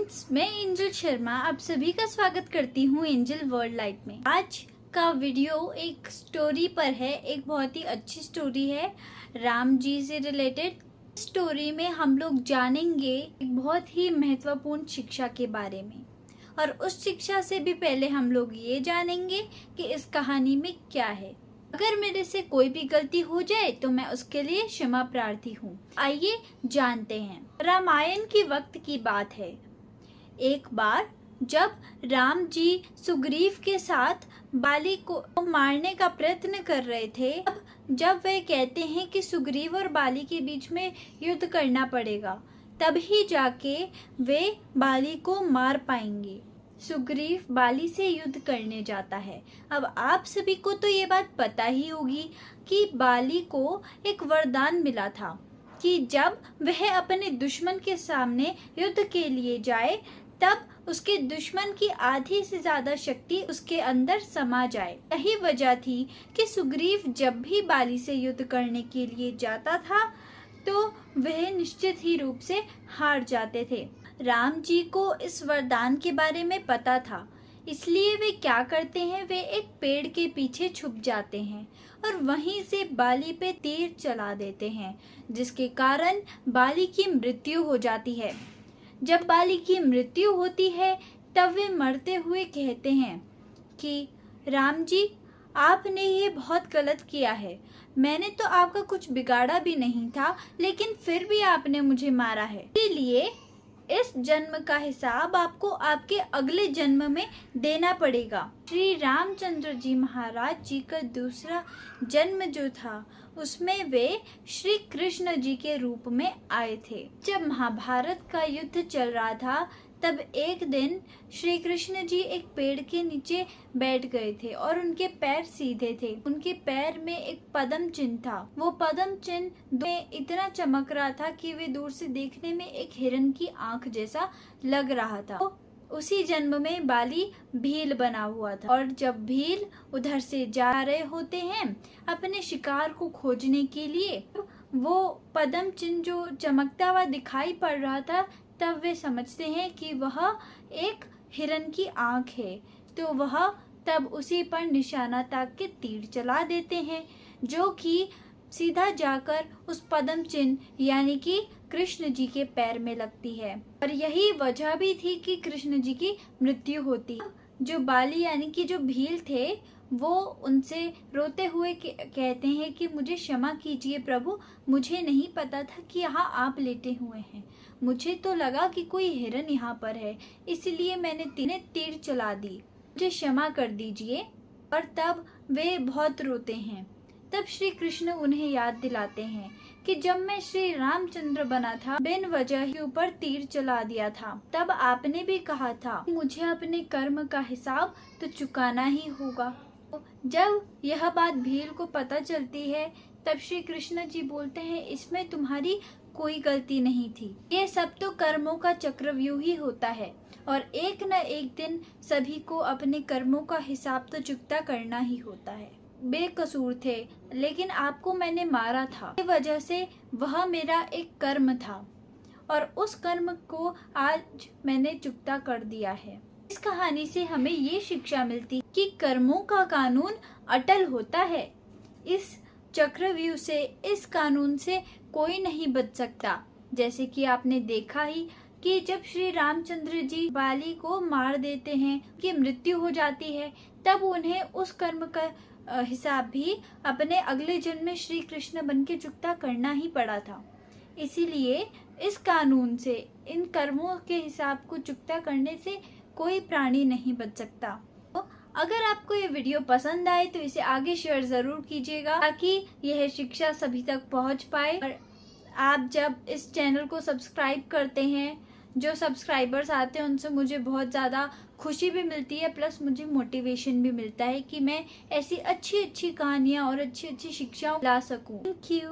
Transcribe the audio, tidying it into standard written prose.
Friends, मैं angel Sharma आप सभी का स्वागत करती हूँ एंजल वर्ल्ड लाइट में। आज का वीडियो एक स्टोरी पर है। एक बहुत ही अच्छी स्टोरी है राम जी से रिलेटेड। स्टोरी में हम लोग जानेंगे एक बहुत ही महत्वपूर्ण शिक्षा के बारे में, और उस शिक्षा से भी पहले हम लोग ये जानेंगे कि इस कहानी में क्या है। अगर मेरे से कोई भी गलती हो जाए तो मैं उसके लिए क्षमा प्रार्थी हूँ। आइए जानते हैं। रामायण की वक्त की बात है। एक बार जब राम जी सुग्रीव के साथ बाली को मारने का प्रयत्न कर रहे थे, जब वे कहते हैं कि सुग्रीव और बाली के बीच में युद्ध करना पड़ेगा, तभी जाके वे बाली को मार पाएंगे। सुग्रीव बाली से युद्ध करने जाता है। अब आप सभी को तो ये बात पता ही होगी कि बाली को एक वरदान मिला था कि जब वह अपने दुश्मन के सामने युद्ध के लिए जाए, तब उसके दुश्मन की आधी से ज्यादा शक्ति उसके अंदर समा जाए। यही वजह थी कि सुग्रीव जब भी बाली से युद्ध करने के लिए जाता था तो वह निश्चित ही रूप से हार जाते थे। राम जी को इस वरदान के बारे में पता था, इसलिए वे क्या करते हैं, वे एक पेड़ के पीछे छुप जाते हैं और वहीं से बाली पे तीर चला देते हैं, जिसके कारण बाली की मृत्यु हो जाती है। जब बाली की मृत्यु होती है तब वे मरते हुए कहते हैं कि राम जी, आपने ये बहुत गलत किया है। मैंने तो आपका कुछ बिगाड़ा भी नहीं था, लेकिन फिर भी आपने मुझे मारा है। इसलिए इस जन्म का हिसाब आपको आपके अगले जन्म में देना पड़ेगा। श्री रामचंद्र जी महाराज जी का दूसरा जन्म जो था, उसमें वे श्री कृष्ण जी के रूप में आए थे। जब महाभारत का युद्ध चल रहा था, तब एक दिन श्री कृष्ण जी एक पेड़ के नीचे बैठ गए थे और उनके पैर सीधे थे। उनके पैर में एक पद्म चिन्ह था। वो पद्म चिन्ह इतना चमक रहा था कि वे दूर से देखने में एक हिरण की आंख जैसा लग रहा था। तो उसी जन्म में बाली भील बना हुआ था, और जब भील उधर से जा रहे होते हैं अपने शिकार को खोजने के लिए, वो पद्म चिन्ह जो चमकता हुआ दिखाई पड़ रहा था, तब वे समझते हैं कि वह एक हिरण की आंख है। तो वह तब उसी पर निशाना ताक के तीर चला देते हैं, जो कि सीधा जाकर उस पद्म चिन्ह यानी कि कृष्ण जी के पैर में लगती है। और यही वजह भी थी कि कृष्ण जी की मृत्यु होती। जो बाली यानी कि जो भील थे, वो उनसे रोते हुए कहते हैं कि मुझे क्षमा कीजिए प्रभु, मुझे नहीं पता था कि यहाँ आप लेटे हुए हैं। मुझे तो लगा कि कोई हिरन यहाँ पर है, इसलिए मैंने तीर चला दी, मुझे क्षमा कर दीजिए। और तब वे बहुत रोते हैं। तब श्री कृष्ण उन्हें याद दिलाते हैं कि जब मैं श्री रामचंद्र बना था, बिन वजह के ऊपर तीर चला दिया था। तब आपने भी कहा था मुझे अपने कर्म का हिसाब तो चुकाना ही होगा। जब यह बात भील को पता चलती है, तब श्री कृष्ण जी बोलते हैं, इसमें तुम्हारी कोई गलती नहीं थी। ये सब तो कर्मों का चक्रव्यूह ही होता है, और एक न एक दिन सभी को अपने कर्मों का हिसाब तो चुकता करना ही होता है। बेकसूर थे, लेकिन आपको मैंने मारा था, इस वजह से वह मेरा एक कर्म था, और उस कर्म को आज मैंने चुकता कर दिया है। इस कहानी से हमें ये शिक्षा मिलती कि कर्मों का कानून अटल होता है। इस चक्रव्यूह से, इस कानून से कोई नहीं बच सकता। जैसे कि आपने देखा ही कि जब श्री रामचंद्र जी बाली को मार देते हैं, कि मृत्यु हो जाती है, तब उन्हें उस कर्म का हिसाब भी अपने अगले जन्म में श्री कृष्ण बन के चुकता करना ही पड़ा था। इसीलिए इस कानून से, इन कर्मों के हिसाब को चुकता करने से कोई प्राणी नहीं बच सकता। तो अगर आपको ये वीडियो पसंद आए तो इसे आगे शेयर जरूर कीजिएगा, ताकि यह शिक्षा सभी तक पहुंच पाए। और आप जब इस चैनल को सब्सक्राइब करते हैं, जो सब्सक्राइबर्स आते हैं उनसे मुझे बहुत ज़्यादा खुशी भी मिलती है, प्लस मुझे मोटिवेशन भी मिलता है कि मैं ऐसी अच्छी अच्छी कहानियाँ और अच्छी अच्छी शिक्षाएं ला सकूं। Thank you.